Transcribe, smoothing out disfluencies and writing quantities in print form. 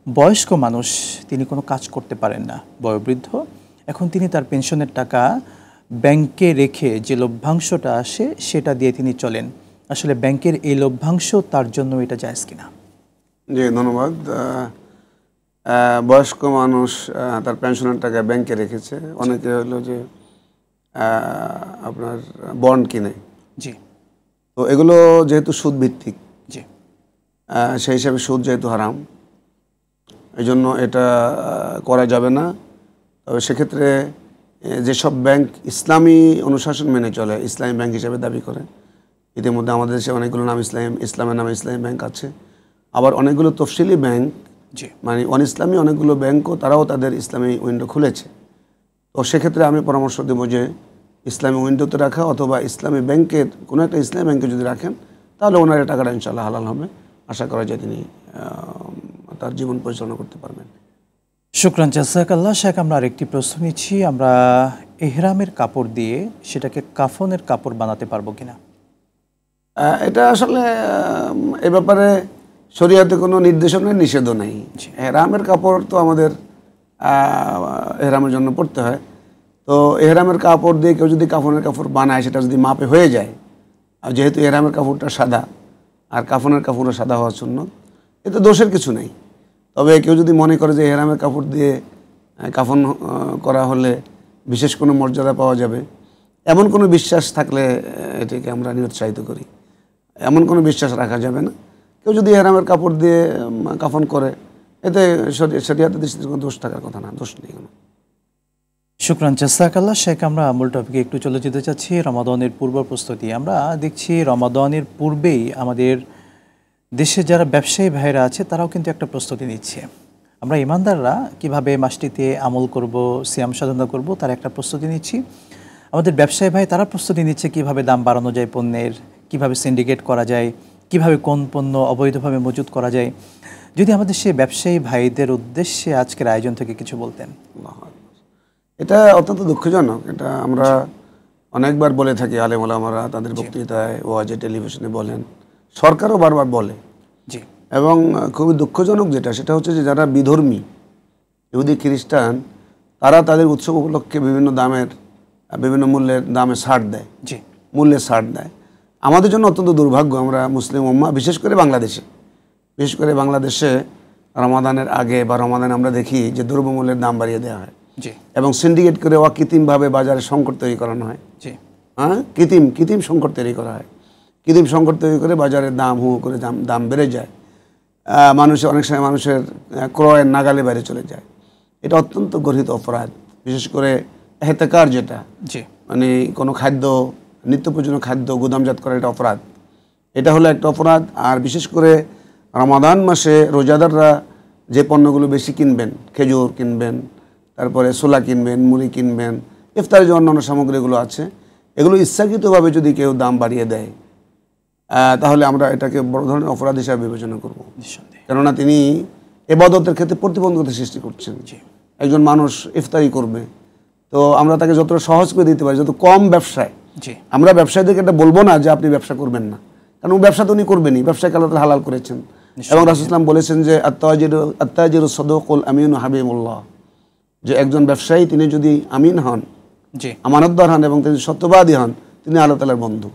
বয়স্ক মানুষ, তিনি কোনো কাজ করতে পারেন না, বয়োবৃদ্ধ। এখন তিনি তার পেনশনের টাকা ব্যাংকে রেখে যে লভ্যাংশটা আসে সেটা দিয়ে তিনি চলেন। আসলে ব্যাংকের এই লভ্যাংশ তার জন্য এটা জায়েজ কিনা? জি, ধন্যবাদ। বয়স্ক মানুষ তার পেনশনের টাকা ব্যাংকে রেখেছে। অনেকে হলো যে আপনার বন্ড কিনে। জি। তো এগুলো যেহেতু সুদ ভিত্তিক, জি, সেই হিসাবে সুদ যেহেতু হারাম, এই জন্য এটা করা যাবে না। তবে সেক্ষেত্রে যেসব ব্যাংক ইসলামী অনুশাসন মেনে চলে, ইসলামী ব্যাংক হিসেবে দাবি করে, ইতিমধ্যে আমাদের দেশে অনেকগুলো নাম ইসলামের নামে ইসলামী ব্যাংক আছে। আবার অনেকগুলো তফসিলি ব্যাংক, মানে অন ইসলামী অনেকগুলো ব্যাংকও তারাও তাদের ইসলামী উইন্ডো খুলেছে। তো সেক্ষেত্রে আমি পরামর্শ দেবো যে ইসলামী উইন্ডোতে রাখা, অথবা ইসলামী ব্যাংকের কোনো একটা ইসলামী ব্যাংকে যদি রাখেন তাহলে ওনার টাকাটা ইনশাআল্লাহ হালাল হবে। আশা করা যায় তিনি তার জীবন পরিচালনা করতে পারবেন। শুকরান, জাযাকাল্লাহ। শেখ, আমরা আরেকটি প্রশ্ন নিচ্ছি। আমরা ইহরামের কাপড় দিয়ে সেটাকে কাফনের কাপড় বানাতে পারবো কিনা? এটা আসলে এ ব্যাপারে শরীয়তে কোনো নির্দেশনার নিষেধও নেই। এহরামের কাপড় তো আমাদের এহরামের জন্য পড়তে হয়। তো এহরামের কাপড় দিয়ে কেউ যদি কাফনের কাপড় বানায়, সেটা যদি মাপে হয়ে যায়, আর যেহেতু এহরামের কাপড়টা সাদা আর কাফনের কাপড়ও সাদা হওয়ার জন্য, এতে দোষের কিছু নেই। তবে কেউ যদি মনে করে যে এহরামের কাপড় দিয়ে কাফন করা হলে বিশেষ কোনো মর্যাদা পাওয়া যাবে, এমন কোনো বিশ্বাস থাকলে এটাকে আমরা নিরুৎসাহিত করি। এমন কোনো বিশ্বাস রাখা যাবে না। কেউ যদি এহরামের কাপড় দিয়ে কাফন করে, এতে শরীয়তের দৃষ্টিতে কোনো দোষ থাকার কথা না, দোষ নেই কোনো। শুকরান, জাযাকাল্লাহ। শেখ, আমরা মূল টপিকে একটু চলে যেতে চাচ্ছি, রমাদানের পূর্ব প্রস্তুতি। আমরা দেখছি রমাদানের পূর্বেই আমাদের দেশে যারা ব্যবসায়ী ভাইরা আছে তারাও কিন্তু একটা প্রস্তুতি নিচ্ছে। আমরা ইমানদাররা কিভাবে মাসটিতে আমল করব, সিয়াম সাধনা করব, তার একটা প্রস্তুতি নিচ্ছি। আমাদের ব্যবসায়ী ভাই তারা প্রস্তুতি নিচ্ছে কিভাবে দাম বাড়ানো যায় পণ্যের, কিভাবে সিন্ডিকেট করা যায়, কিভাবে কোন পণ্য অবৈধভাবে মজুত করা যায়। যদি আমাদের সেই ব্যবসায়ী ভাইদের উদ্দেশ্যে আজকের আয়োজন থেকে কিছু বলতেন। এটা অত্যন্ত দুঃখজনক। এটা আমরা অনেকবার বলে থাকি, আলেম ওলামারা তাদের বক্তৃতায়, ওয়াজে, টেলিভিশনে বলেন, সরকারও বারবার বলে। জি। এবং খুবই দুঃখজনক সেটা হচ্ছে যে যারা বিধর্মী, ইহুদি, খ্রিস্টান, তারা তাদের উৎসব উপলক্ষে বিভিন্ন মূল্যের দামে ছাড় দেয়। জি। মূল্যে ছাড় দেয়। আমাদের জন্য অত্যন্ত দুর্ভাগ্য। আমরা মুসলিম উম্মাহ, বিশেষ করে বাংলাদেশে রমাদানের আগে বা রমাদানে আমরা দেখি যে দ্রব্যমূল্যের দাম বাড়িয়ে দেওয়া হয় এবং সিন্ডিকেট করে অকৃত্রিমভাবে বাজারে সংকট তৈরি করানো হয়। কৃত্রিম সংকট তৈরি করা হয়। কৃত্রিম সংকট তৈরি করে বাজারের দাম হু করে দাম বেড়ে যায়। অনেক সময় মানুষের ক্রয়ের নাগালে বাইরে চলে যায়। এটা অত্যন্ত গর্হিত অপরাধ। বিশেষ করে এহতেকার, যেটা মানে কোনো খাদ্য, নিত্য প্রয়োজনীয় খাদ্য গুদামজাত করা, এটা অপরাধ। এটা হলো একটা অপরাধ। আর বিশেষ করে রমাদান মাসে রোজাদাররা যে পণ্যগুলো বেশি কিনবেন, খেজুর কিনবেন, তারপরে ছোলা কিনবেন, মুড়ি কিনবেন, ইফতারের যে অন্যান্য সামগ্রীগুলো আছে, এগুলো ইচ্ছাকৃতভাবে যদি কেউ দাম বাড়িয়ে দেয়, তাহলে আমরা এটাকে বড় ধরনের অপরাধ হিসাবে বিবেচনা করব। কেননা তিনি ইবাদতের ক্ষেত্রে প্রতিবন্ধকতা সৃষ্টি করছেন। একজন মানুষ ইফতারি করবে, তো আমরা তাকে যতটা সহজ করে দিতে পারি, যত কম ব্যবসায়, আমরা ব্যবসায়ীদেরকে এটা বলবো না যে আপনি ব্যবসা করবেন না, কারণ ব্যবসা তো উনি করবেনই, ব্যবসাকে আল্লাহ তাআলা হালাল করেছেন। এবং রাসূলুল্লাহ সাল্লাল্লাহু আলাইহি ওয়াসাল্লাম বলেছেন যে আত-তাজিরু সাদুকুল আমিনু হাবিবুল্লাহ, যে একজন ব্যবসায়ী তিনি যদি আমিন হন, আমানতদার হন এবং তিনি সত্যবাদী হন, তিনি আল্লাহ তাআলার বন্ধু।